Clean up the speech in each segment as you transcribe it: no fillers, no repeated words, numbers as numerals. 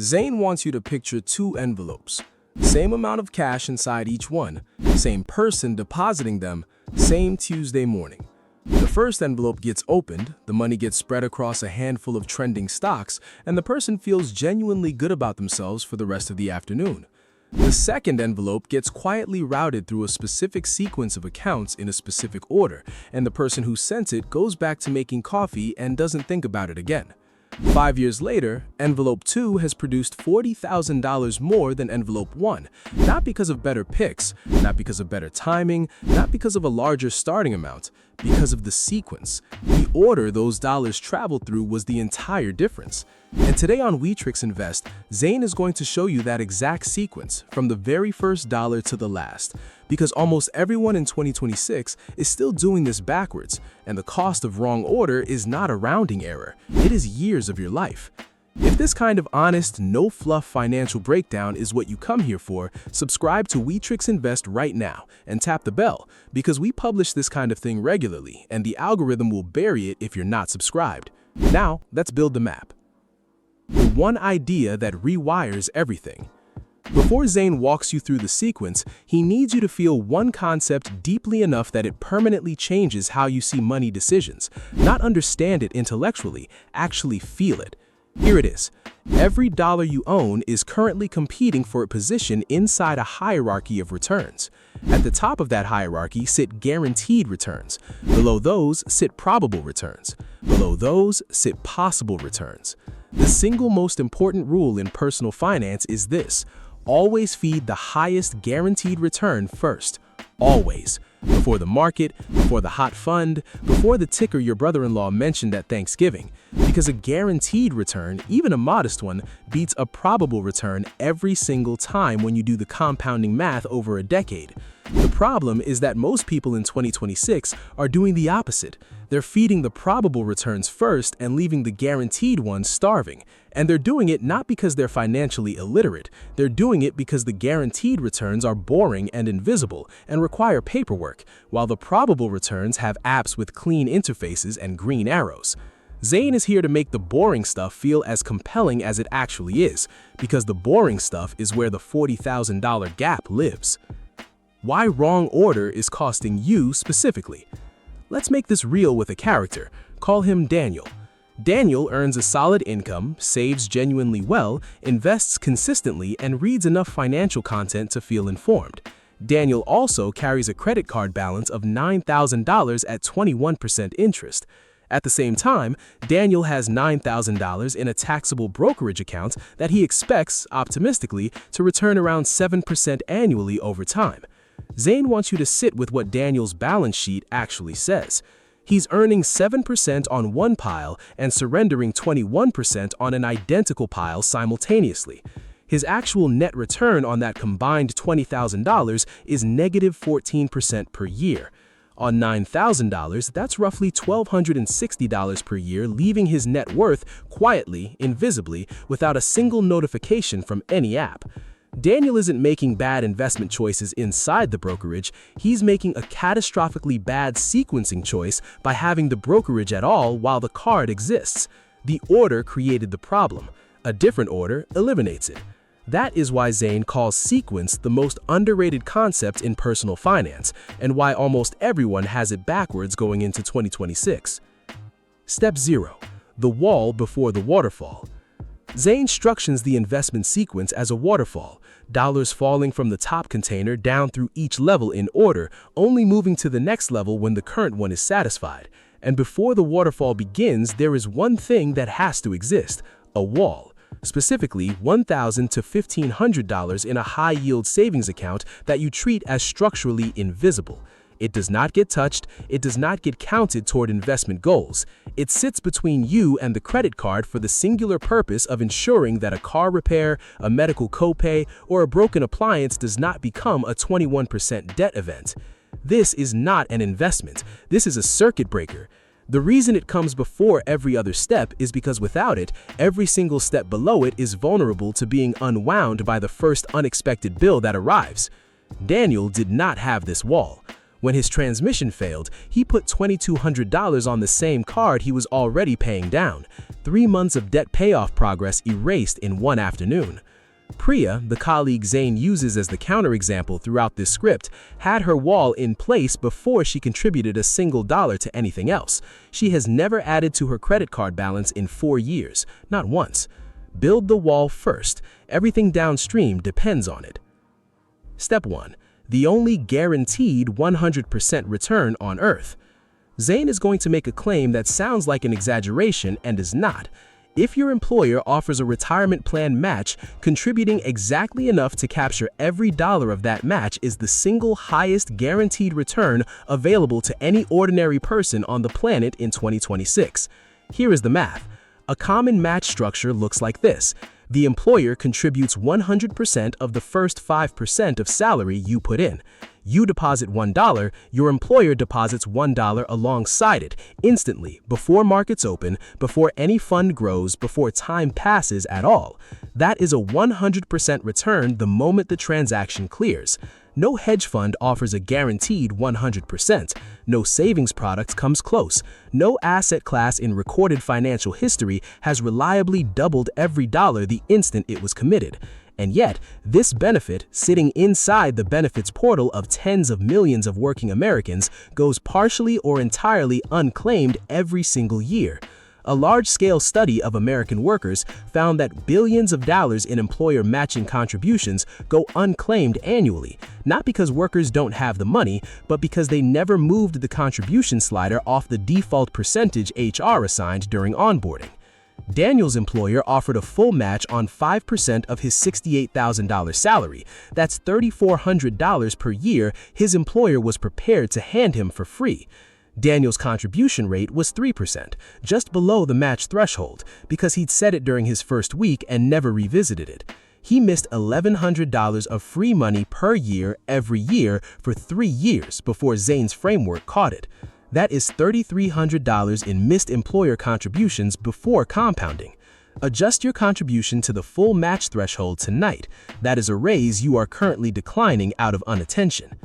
Zane wants you to picture two envelopes. Same amount of cash inside each one, same person depositing them, same Tuesday morning. The first envelope gets opened, the money gets spread across a handful of trending stocks, and the person feels genuinely good about themselves for the rest of the afternoon. The second envelope gets quietly routed through a specific sequence of accounts in a specific order, and the person who sent it goes back to making coffee and doesn't think about it again. 5 years later, envelope 2 has produced $40,000 more than envelope 1, not because of better picks, not because of better timing, not because of a larger starting amount, because of the sequence. The order those dollars traveled through was the entire difference. And today on Wetrix Invest, Zane is going to show you that exact sequence from the very first dollar to the last, because almost everyone in 2026 is still doing this backwards, and the cost of wrong order is not a rounding error, it is years of your life. If this kind of honest, no-fluff financial breakdown is what you come here for, subscribe to Wetrix Invest right now and tap the bell, because we publish this kind of thing regularly, and the algorithm will bury it if you're not subscribed. Now, let's build the map. The one idea that rewires everything. Before Zane walks you through the sequence, he needs you to feel one concept deeply enough that it permanently changes how you see money decisions. Not understand it intellectually, actually feel it. Here it is. Every dollar you own is currently competing for a position inside a hierarchy of returns. At the top of that hierarchy sit guaranteed returns. Below those sit probable returns. Below those sit possible returns. The single most important rule in personal finance is this: always feed the highest guaranteed return first. Always. Before the market, before the hot fund, before the ticker your brother-in-law mentioned at Thanksgiving. Because a guaranteed return, even a modest one, beats a probable return every single time when you do the compounding math over a decade. The problem is that most people in 2026 are doing the opposite. They're feeding the probable returns first and leaving the guaranteed ones starving. And they're doing it not because they're financially illiterate. They're doing it because the guaranteed returns are boring and invisible and require paperwork, while the probable returns have apps with clean interfaces and green arrows. Zane is here to make the boring stuff feel as compelling as it actually is, because the boring stuff is where the $40,000 gap lives. Why wrong order is costing you specifically. Let's make this real with a character. Call him Daniel. Daniel earns a solid income, saves genuinely well, invests consistently, and reads enough financial content to feel informed. Daniel also carries a credit card balance of $9,000 at 21% interest. At the same time, Daniel has $9,000 in a taxable brokerage account that he expects, optimistically, to return around 7% annually over time. Zane wants you to sit with what Daniel's balance sheet actually says. He's earning 7% on one pile and surrendering 21% on an identical pile simultaneously. His actual net return on that combined $20,000 is negative 14% per year. On $9,000, that's roughly $1,260 per year, leaving his net worth quietly, invisibly, without a single notification from any app. Daniel isn't making bad investment choices inside the brokerage, he's making a catastrophically bad sequencing choice by having the brokerage at all while the card exists. The order created the problem. A different order eliminates it. That is why Zane calls sequence the most underrated concept in personal finance, and why almost everyone has it backwards going into 2026. Step 0. The wall before the waterfall. Zane structures the investment sequence as a waterfall, dollars falling from the top container down through each level in order, only moving to the next level when the current one is satisfied. And before the waterfall begins, there is one thing that has to exist: a wall. Specifically, $1,000 to $1,500 in a high-yield savings account that you treat as structurally invisible. It does not get touched, it does not get counted toward investment goals. It sits between you and the credit card for the singular purpose of ensuring that a car repair, a medical copay, or a broken appliance does not become a 21% debt event. This is not an investment, this is a circuit breaker. The reason it comes before every other step is because without it, every single step below it is vulnerable to being unwound by the first unexpected bill that arrives. Daniel did not have this wall. When his transmission failed, he put $2,200 on the same card he was already paying down. 3 months of debt payoff progress erased in one afternoon. Priya, the colleague Zain uses as the counterexample throughout this script, had her wall in place before she contributed a single dollar to anything else. She has never added to her credit card balance in 4 years, not once. Build the wall first. Everything downstream depends on it. Step 1. The only guaranteed 100% return on Earth. Zain is going to make a claim that sounds like an exaggeration and is not. If your employer offers a retirement plan match, contributing exactly enough to capture every dollar of that match is the single highest guaranteed return available to any ordinary person on the planet in 2026. Here is the math. A common match structure looks like this. The employer contributes 100% of the first 5% of salary you put in. You deposit $1, your employer deposits $1 alongside it, instantly, before markets open, before any fund grows, before time passes at all. That is a 100% return the moment the transaction clears. No hedge fund offers a guaranteed 100%. No savings product comes close. No asset class in recorded financial history has reliably doubled every dollar the instant it was committed. And yet, this benefit, sitting inside the benefits portal of tens of millions of working Americans, goes partially or entirely unclaimed every single year. A large-scale study of American workers found that billions of dollars in employer matching contributions go unclaimed annually, not because workers don't have the money, but because they never moved the contribution slider off the default percentage HR assigned during onboarding. Daniel's employer offered a full match on 5% of his $68,000 salary. That's $3,400 per year his employer was prepared to hand him for free. Daniel's contribution rate was 3%, just below the match threshold, because he'd set it during his first week and never revisited it. He missed $1,100 of free money per year every year for 3 years before Zain's framework caught it. That is $3,300 in missed employer contributions before compounding. Adjust your contribution to the full match threshold tonight. That is a raise you are currently declining out of inattention.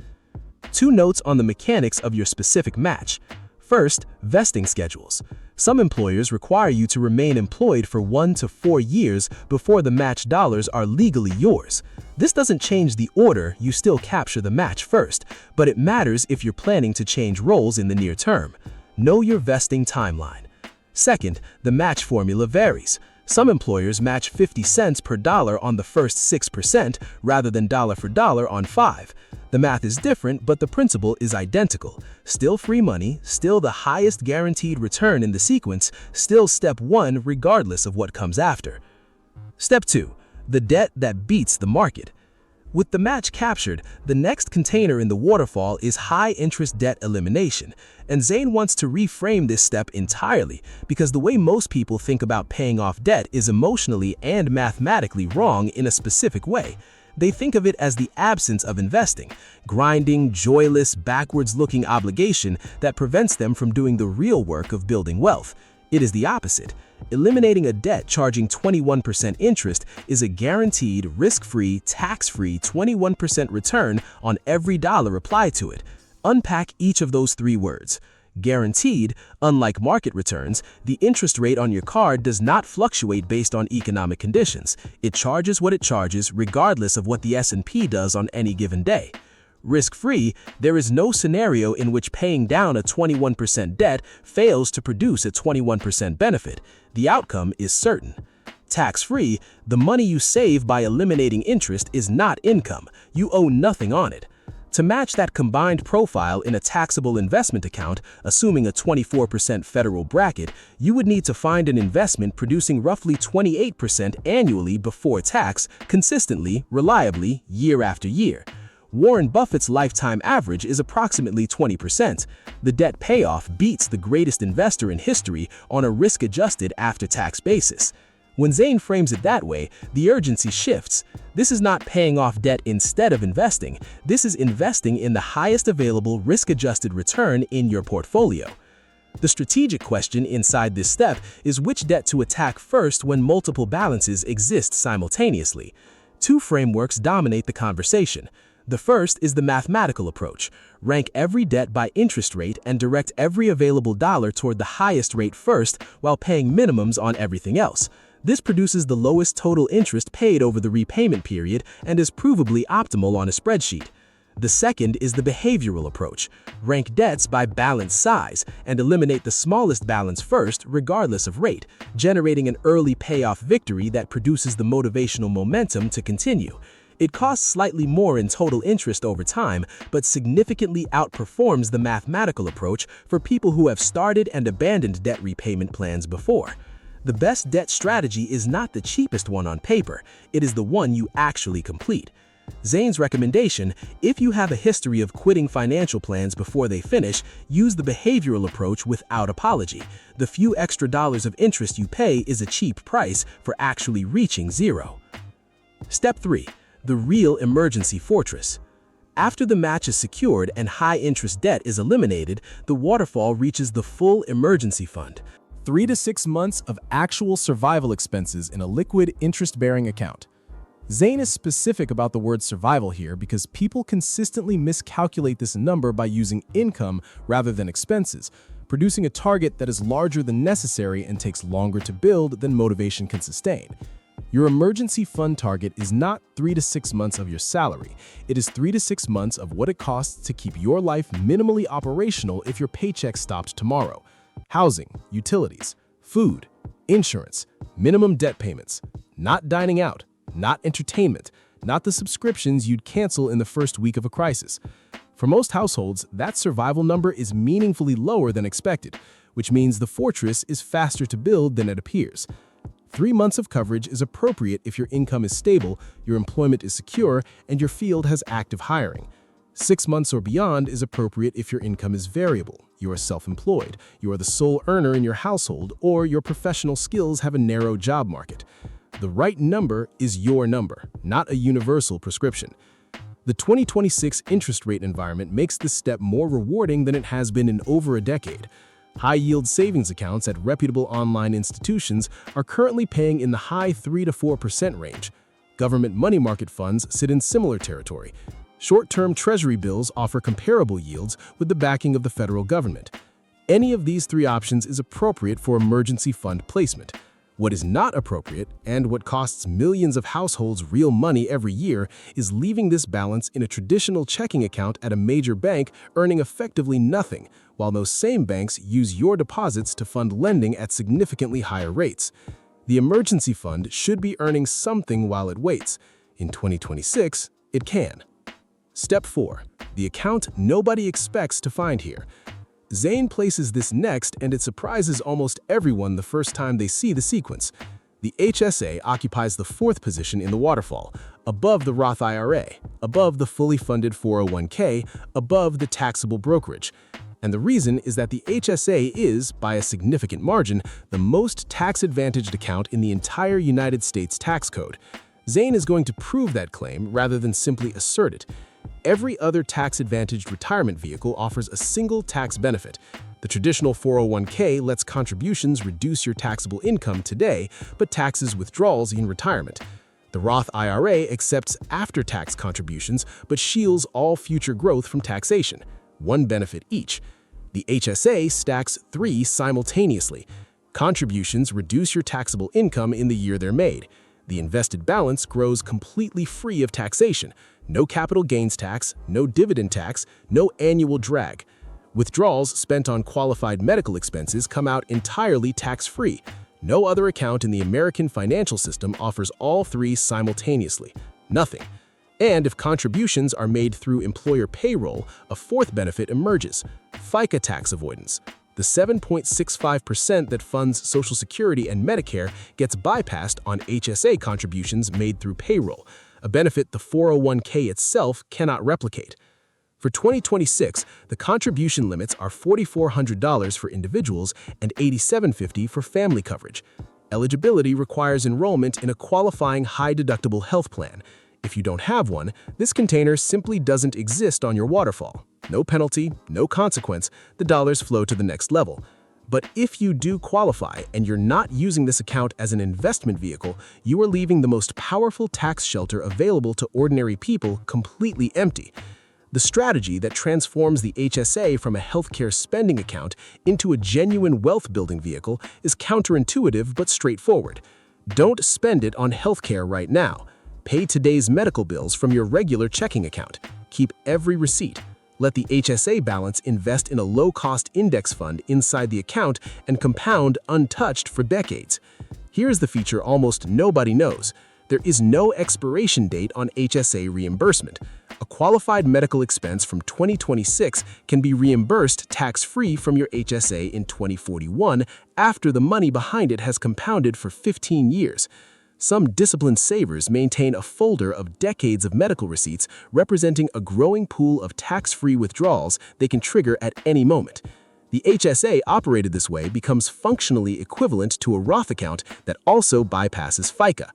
2 notes on the mechanics of your specific match. First, vesting schedules. Some employers require you to remain employed for 1 to 4 years before the match dollars are legally yours. This doesn't change the order, you still capture the match first, but it matters if you're planning to change roles in the near term. Know your vesting timeline. Second, the match formula varies. Some employers match 50 cents per dollar on the first 6% rather than dollar for dollar on 5. The math is different, but the principle is identical. Still free money, still the highest guaranteed return in the sequence, still step 1 regardless of what comes after. Step 2. The debt that beats the market. With the match captured, the next container in the waterfall is high-interest debt elimination, and Zain wants to reframe this step entirely because the way most people think about paying off debt is emotionally and mathematically wrong in a specific way. They think of it as the absence of investing, grinding, joyless, backwards-looking obligation that prevents them from doing the real work of building wealth. It is the opposite. Eliminating a debt charging 21% interest is a guaranteed, risk-free, tax-free 21% return on every dollar applied to it. Unpack each of those 3 words. Guaranteed, unlike market returns, the interest rate on your card does not fluctuate based on economic conditions. It charges what it charges regardless of what the S&P does on any given day. Risk-free, there is no scenario in which paying down a 21% debt fails to produce a 21% benefit. The outcome is certain. Tax-free, the money you save by eliminating interest is not income. You owe nothing on it. To match that combined profile in a taxable investment account, assuming a 24% federal bracket, you would need to find an investment producing roughly 28% annually before tax, consistently, reliably, year after year. Warren Buffett's lifetime average is approximately 20%. The debt payoff beats the greatest investor in history on a risk-adjusted after-tax basis. When Zain frames it that way, the urgency shifts. This is not paying off debt instead of investing. This is investing in the highest available risk-adjusted return in your portfolio. The strategic question inside this step is which debt to attack first when multiple balances exist simultaneously. 2 frameworks dominate the conversation. The first is the mathematical approach. Rank every debt by interest rate and direct every available dollar toward the highest rate first while paying minimums on everything else. This produces the lowest total interest paid over the repayment period and is provably optimal on a spreadsheet. The second is the behavioral approach. Rank debts by balance size and eliminate the smallest balance first regardless of rate, generating an early payoff victory that produces the motivational momentum to continue. It costs slightly more in total interest over time, but significantly outperforms the mathematical approach for people who have started and abandoned debt repayment plans before. The best debt strategy is not the cheapest one on paper, it is the one you actually complete. Zane's recommendation: if you have a history of quitting financial plans before they finish, use the behavioral approach without apology. The few extra dollars of interest you pay is a cheap price for actually reaching zero. Step 3. The real emergency fortress. After the match is secured and high-interest debt is eliminated, the waterfall reaches the full emergency fund. 3 to 6 months of actual survival expenses in a liquid interest-bearing account. Zane is specific about the word survival here because people consistently miscalculate this number by using income rather than expenses, producing a target that is larger than necessary and takes longer to build than motivation can sustain. Your emergency fund target is not 3 to 6 months of your salary. It is 3 to 6 months of what it costs to keep your life minimally operational if your paycheck stopped tomorrow. Housing, utilities, food, insurance, minimum debt payments, not dining out, not entertainment, not the subscriptions you'd cancel in the first week of a crisis. For most households, that survival number is meaningfully lower than expected, which means the fortress is faster to build than it appears. 3 months of coverage is appropriate if your income is stable, your employment is secure, and your field has active hiring. 6 months or beyond is appropriate if your income is variable, you are self-employed, you are the sole earner in your household, or your professional skills have a narrow job market. The right number is your number, not a universal prescription. The 2026 interest rate environment makes this step more rewarding than it has been in over a decade. High-yield savings accounts at reputable online institutions are currently paying in the high 3 to 4% range. Government money market funds sit in similar territory. Short-term treasury bills offer comparable yields with the backing of the federal government. Any of these 3 options is appropriate for emergency fund placement. What is not appropriate, and what costs millions of households real money every year, is leaving this balance in a traditional checking account at a major bank earning effectively nothing, while those same banks use your deposits to fund lending at significantly higher rates. The emergency fund should be earning something while it waits. In 2026, it can. Step 4. The account nobody expects to find here. Zane places this next, and it surprises almost everyone the first time they see the sequence. The HSA occupies the 4th position in the waterfall, above the Roth IRA, above the fully funded 401k, above the taxable brokerage. And the reason is that the HSA is, by a significant margin, the most tax-advantaged account in the entire United States tax code. Zane is going to prove that claim rather than simply assert it. Every other tax-advantaged retirement vehicle offers a single tax benefit. The traditional 401k lets contributions reduce your taxable income today, but taxes withdrawals in retirement. The Roth IRA accepts after-tax contributions, but shields all future growth from taxation. One benefit each. The HSA stacks 3 simultaneously. Contributions reduce your taxable income in the year they're made. The invested balance grows completely free of taxation. No capital gains tax, no dividend tax, no annual drag. Withdrawals spent on qualified medical expenses come out entirely tax-free. No other account in the American financial system offers all 3 simultaneously. Nothing. And if contributions are made through employer payroll, a 4th benefit emerges: FICA tax avoidance. The 7.65% that funds Social Security and Medicare gets bypassed on HSA contributions made through payroll, a benefit the 401k itself cannot replicate. For 2026, the contribution limits are $4,400 for individuals and $8,750 for family coverage. Eligibility requires enrollment in a qualifying high-deductible health plan. If you don't have one, this container simply doesn't exist on your waterfall. No penalty, no consequence, the dollars flow to the next level. But if you do qualify and you're not using this account as an investment vehicle, you are leaving the most powerful tax shelter available to ordinary people completely empty. The strategy that transforms the HSA from a healthcare spending account into a genuine wealth-building vehicle is counterintuitive but straightforward. Don't spend it on healthcare right now. Pay today's medical bills from your regular checking account. Keep every receipt. Let the HSA balance invest in a low-cost index fund inside the account and compound untouched for decades. Here's the feature almost nobody knows. There is no expiration date on HSA reimbursement. A qualified medical expense from 2026 can be reimbursed tax-free from your HSA in 2041 after the money behind it has compounded for 15 years. Some disciplined savers maintain a folder of decades of medical receipts representing a growing pool of tax-free withdrawals they can trigger at any moment. The HSA operated this way becomes functionally equivalent to a Roth account that also bypasses FICA.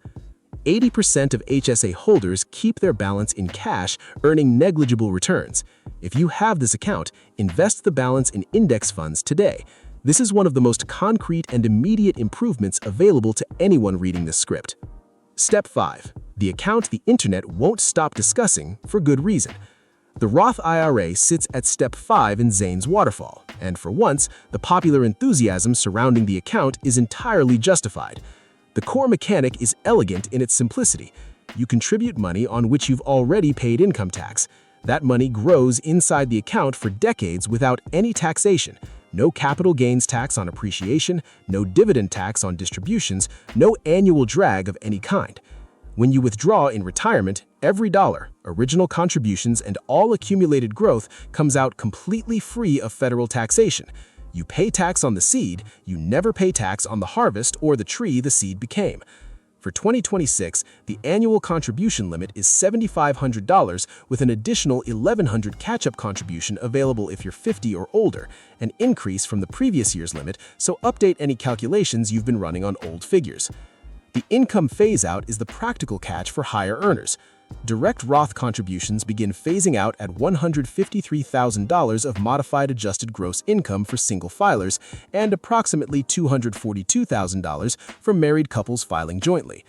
80% of HSA holders keep their balance in cash, earning negligible returns. If you have this account, invest the balance in index funds today. This is one of the most concrete and immediate improvements available to anyone reading this script. Step 5. The account the internet won't stop discussing for good reason. The Roth IRA sits at Step 5 in Zane's waterfall, and for once, the popular enthusiasm surrounding the account is entirely justified. The core mechanic is elegant in its simplicity. You contribute money on which you've already paid income tax. That money grows inside the account for decades without any taxation. No capital gains tax on appreciation, no dividend tax on distributions, no annual drag of any kind. When you withdraw in retirement, every dollar, original contributions, and all accumulated growth comes out completely free of federal taxation. You pay tax on the seed, you never pay tax on the harvest or the tree the seed became. For 2026, the annual contribution limit is $7,500 with an additional $1,100 catch-up contribution available if you're 50 or older, an increase from the previous year's limit, so update any calculations you've been running on old figures. The income phase-out is the practical catch for higher earners. Direct Roth contributions begin phasing out at $153,000 of modified adjusted gross income for single filers and approximately $242,000 for married couples filing jointly.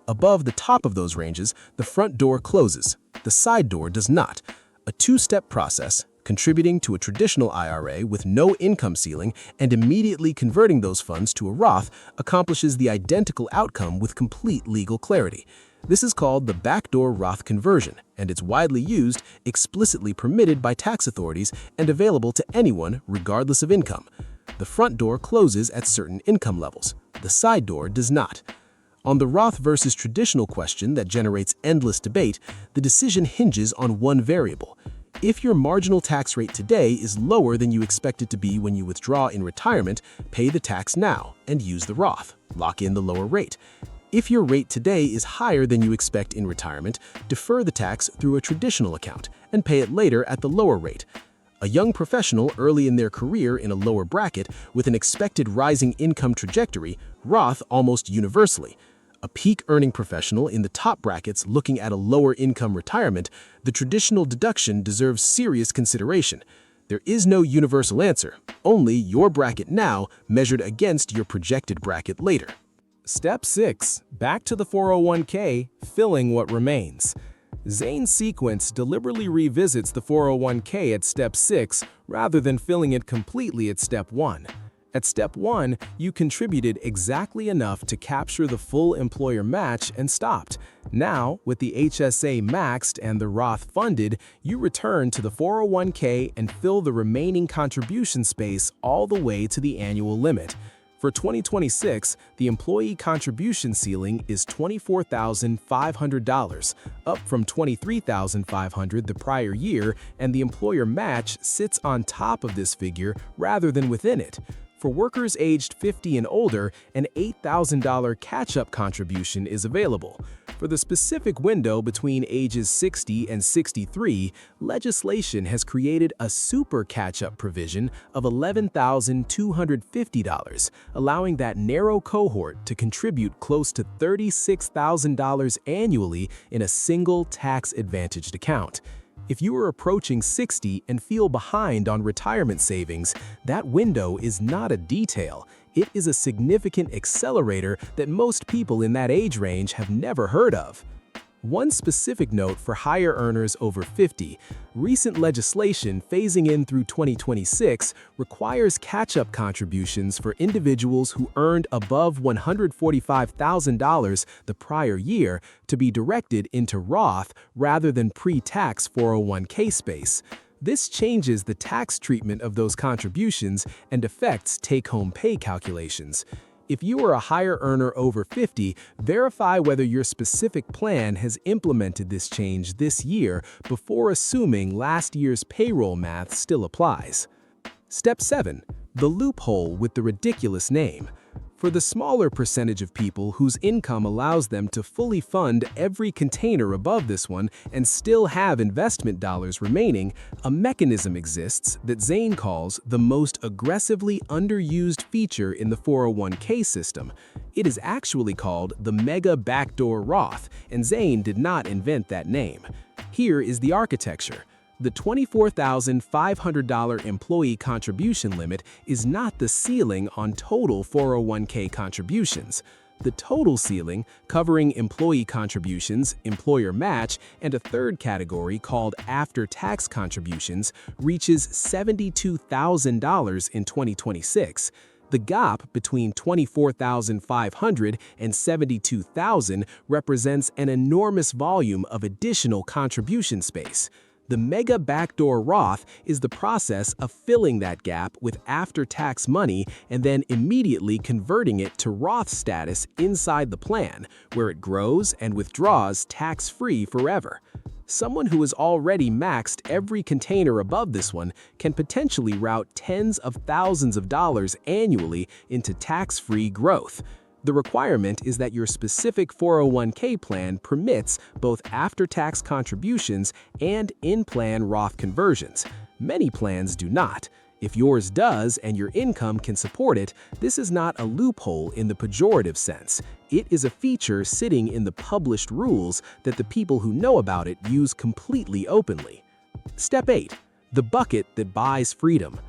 Above the top of those ranges, the front door closes. The side door does not. A two-step process, contributing to a traditional IRA with no income ceiling and immediately converting those funds to a Roth, accomplishes the identical outcome with complete legal clarity. This is called the backdoor Roth conversion, and it's widely used, explicitly permitted by tax authorities, and available to anyone regardless of income. The front door closes at certain income levels. The side door does not. On the Roth versus traditional question that generates endless debate, the decision hinges on one variable. If your marginal tax rate today is lower than you expect it to be when you withdraw in retirement, pay the tax now and use the Roth. Lock in the lower rate. If your rate today is higher than you expect in retirement, defer the tax through a traditional account and pay it later at the lower rate. A young professional early in their career in a lower bracket with an expected rising income trajectory, Roth almost universally. A peak earning professional in the top brackets looking at a lower income retirement, the traditional deduction deserves serious consideration. There is no universal answer, only your bracket now measured against your projected bracket later. Step 6. Back to the 401k, filling what remains. Zane's sequence deliberately revisits the 401k at Step 6 rather than filling it completely at Step 1. At Step 1, you contributed exactly enough to capture the full employer match and stopped. Now, with the HSA maxed and the Roth funded, you return to the 401k and fill the remaining contribution space all the way to the annual limit. For 2026, the employee contribution ceiling is $24,500, up from $23,500 the prior year, and the employer match sits on top of this figure rather than within it. For workers aged 50 and older, an $8,000 catch-up contribution is available. For the specific window between ages 60 and 63, legislation has created a super catch-up provision of $11,250, allowing that narrow cohort to contribute close to $36,000 annually in a single tax-advantaged account. If you are approaching 60 and feel behind on retirement savings, that window is not a detail. It is a significant accelerator that most people in that age range have never heard of. One specific note for higher earners over 50, recent legislation phasing in through 2026 requires catch-up contributions for individuals who earned above $145,000 the prior year to be directed into Roth rather than pre-tax 401k space. This changes the tax treatment of those contributions and affects take-home pay calculations. If you are a higher earner over 50, verify whether your specific plan has implemented this change this year before assuming last year's payroll math still applies. Step 7. The loophole with the ridiculous name. For the smaller percentage of people whose income allows them to fully fund every container above this one and still have investment dollars remaining, a mechanism exists that Zane calls the most aggressively underused feature in the 401k system. It is actually called the Mega Backdoor Roth, and Zane did not invent that name. Here is the architecture. The $24,500 employee contribution limit is not the ceiling on total 401k contributions. The total ceiling, covering employee contributions, employer match, and a third category called after-tax contributions, reaches $72,000 in 2026. The gap between $24,500 and $72,000 represents an enormous volume of additional contribution space. The Mega Backdoor Roth is the process of filling that gap with after-tax money and then immediately converting it to Roth status inside the plan, where it grows and withdraws tax-free forever. Someone who has already maxed every container above this one can potentially route tens of thousands of dollars annually into tax-free growth. The requirement is that your specific 401k plan permits both after-tax contributions and in-plan Roth conversions. Many plans do not. If yours does and your income can support it, this is not a loophole in the pejorative sense. It is a feature sitting in the published rules that the people who know about it use completely openly. Step 8. The bucket that buys freedom.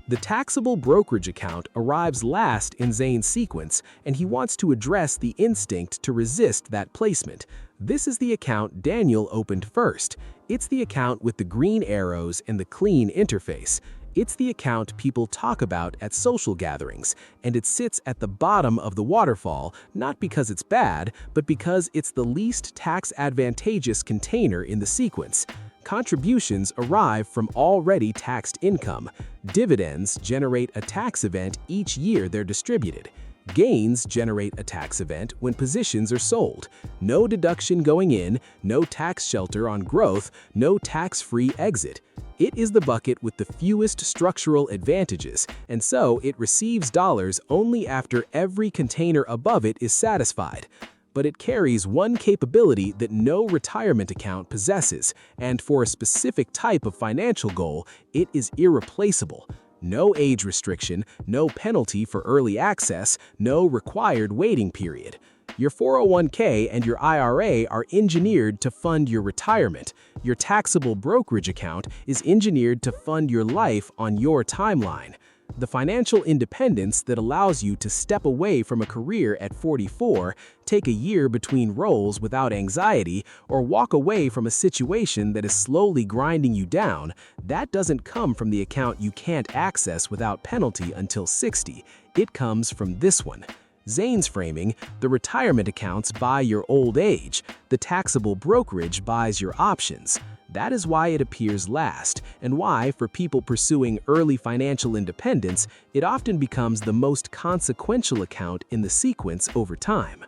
The taxable brokerage account arrives last in Zane's sequence, and he wants to address the instinct to resist that placement. This is the account Daniel opened first. It's the account with the green arrows and the clean interface. It's the account people talk about at social gatherings, and it sits at the bottom of the waterfall, not because it's bad, but because it's the least tax-advantageous container in the sequence. Contributions arrive from already taxed income. Dividends generate a tax event each year they're distributed. Gains generate a tax event when positions are sold. No deduction going in, no tax shelter on growth, no tax-free exit. It is the bucket with the fewest structural advantages, and so it receives dollars only after every container above it is satisfied. But it carries one capability that no retirement account possesses, and for a specific type of financial goal, it is irreplaceable. No age restriction, no penalty for early access, no required waiting period. Your 401k and your IRA are engineered to fund your retirement. Your taxable brokerage account is engineered to fund your life on your timeline. The financial independence that allows you to step away from a career at 44, take a year between roles without anxiety, or walk away from a situation that is slowly grinding you down, that doesn't come from the account you can't access without penalty until 60. It comes from this one. Zane's framing, the retirement accounts buy your old age, the taxable brokerage buys your options. That is why it appears last, and why, for people pursuing early financial independence, it often becomes the most consequential account in the sequence over time.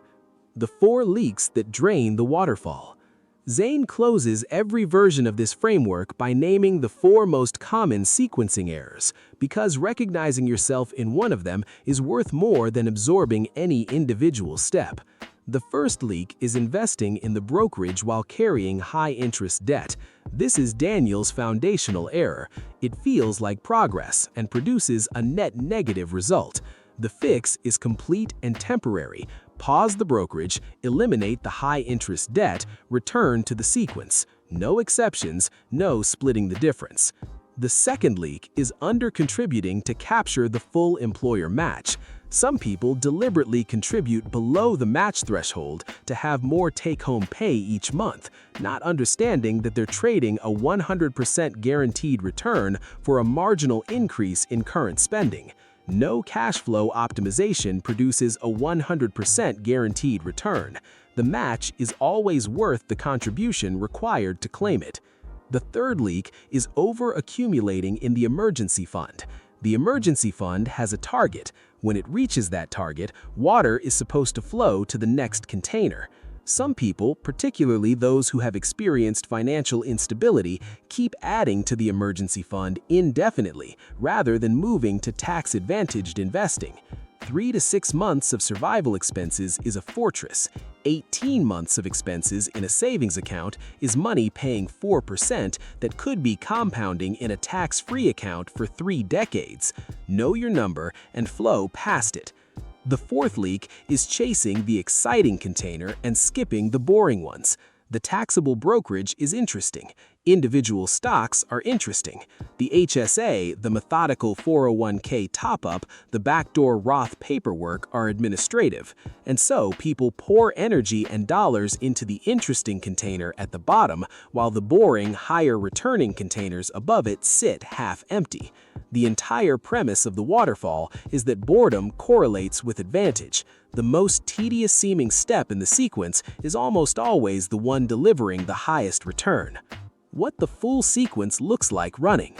The 4 leaks that drain the waterfall. Zane closes every version of this framework by naming the 4 most common sequencing errors, because recognizing yourself in one of them is worth more than absorbing any individual step. The first leak is investing in the brokerage while carrying high-interest debt. This is Daniel's foundational error. It feels like progress and produces a net negative result. The fix is complete and temporary. Pause the brokerage, eliminate the high-interest debt, return to the sequence. No exceptions, no splitting the difference. The second leak is under-contributing to capture the full employer match. Some people deliberately contribute below the match threshold to have more take-home pay each month, not understanding that they're trading a 100% guaranteed return for a marginal increase in current spending. No cash flow optimization produces a 100% guaranteed return. The match is always worth the contribution required to claim it. The third leak is over-accumulating in the emergency fund. The emergency fund has a target. When it reaches that target, water is supposed to flow to the next container. Some people, particularly those who have experienced financial instability, keep adding to the emergency fund indefinitely rather than moving to tax-advantaged investing. 3 to 6 months of survival expenses is a fortress. 18 months of expenses in a savings account is money paying 4% that could be compounding in a tax-free account for 3 decades. Know your number and flow past it. The fourth leak is chasing the exciting container and skipping the boring ones. The taxable brokerage is interesting. Individual stocks are interesting. The HSA, the methodical 401k top-up, the backdoor Roth paperwork are administrative. And so people pour energy and dollars into the interesting container at the bottom, while the boring, higher-returning containers above it sit half-empty. The entire premise of the waterfall is that boredom correlates with advantage. The most tedious-seeming step in the sequence is almost always the one delivering the highest return. What the full sequence looks like running.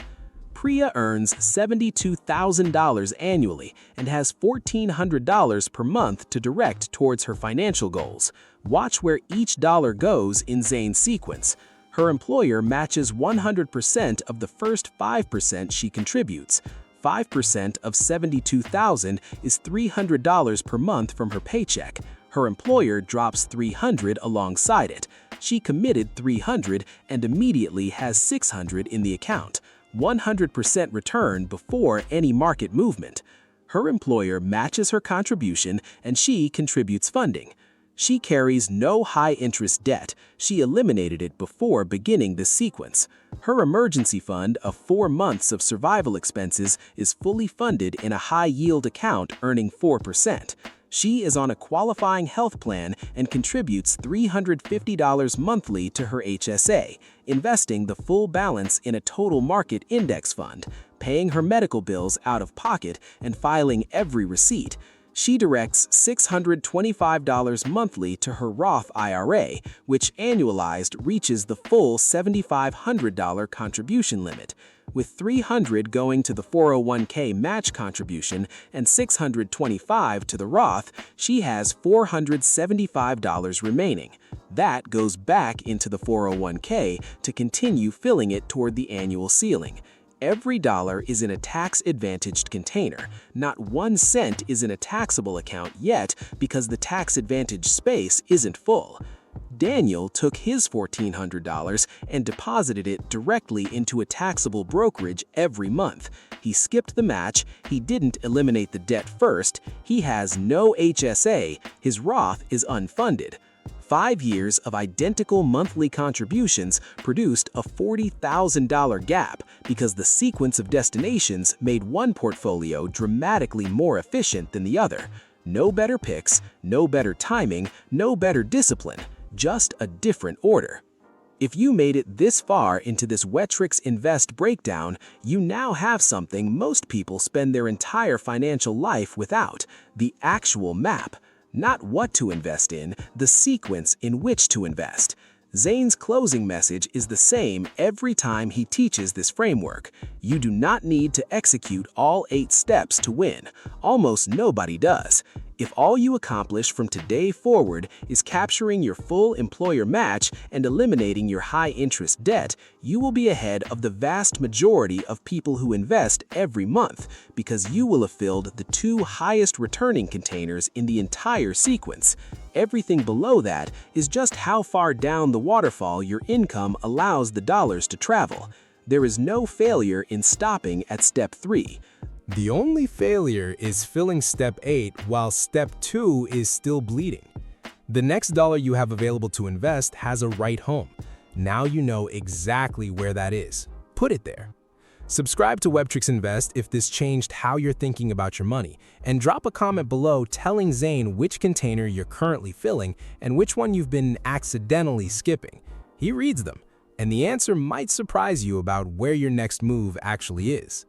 Priya earns $72,000 annually and has $1,400 per month to direct towards her financial goals. Watch where each dollar goes in Zane's sequence. Her employer matches 100% of the first 5% she contributes. 5% of $72,000 is $300 per month from her paycheck. Her employer drops $300 alongside it. She committed $300 and immediately has $600 in the account. 100% return before any market movement. Her employer matches her contribution and she contributes funding. She carries no high-interest debt. She eliminated it before beginning the sequence. Her emergency fund of 4 months of survival expenses is fully funded in a high-yield account earning 4%. She is on a qualifying health plan and contributes $350 monthly to her HSA, investing the full balance in a total market index fund, paying her medical bills out of pocket and filing every receipt. She directs $625 monthly to her Roth IRA, which annualized reaches the full $7,500 contribution limit. With $300 going to the 401k match contribution and $625 to the Roth, she has $475 remaining. That goes back into the 401k to continue filling it toward the annual ceiling. Every dollar is in a tax-advantaged container. Not 1 cent is in a taxable account yet because the tax-advantaged space isn't full. Daniel took his $1,400 and deposited it directly into a taxable brokerage every month. He skipped the match, he didn't eliminate the debt first, he has no HSA, his Roth is unfunded. 5 years of identical monthly contributions produced a $40,000 gap because the sequence of destinations made one portfolio dramatically more efficient than the other. No better picks, no better timing, no better discipline, just a different order. If you made it this far into this Wetrix Invest breakdown, you now have something most people spend their entire financial life without: the actual map. Not what to invest in, the sequence in which to invest. Zane's closing message is the same every time he teaches this framework. You do not need to execute all 8 steps to win. Almost nobody does. If all you accomplish from today forward is capturing your full employer match and eliminating your high-interest debt, you will be ahead of the vast majority of people who invest every month because you will have filled the 2 highest returning containers in the entire sequence. Everything below that is just how far down the waterfall your income allows the dollars to travel. There is no failure in stopping at step 3. The only failure is filling step 8 while step 2 is still bleeding. The next dollar you have available to invest has a right home. Now you know exactly where that is. Put it there. Subscribe to Wetrix Invest if this changed how you're thinking about your money, and drop a comment below telling Zane which container you're currently filling and which one you've been accidentally skipping. He reads them, and the answer might surprise you about where your next move actually is.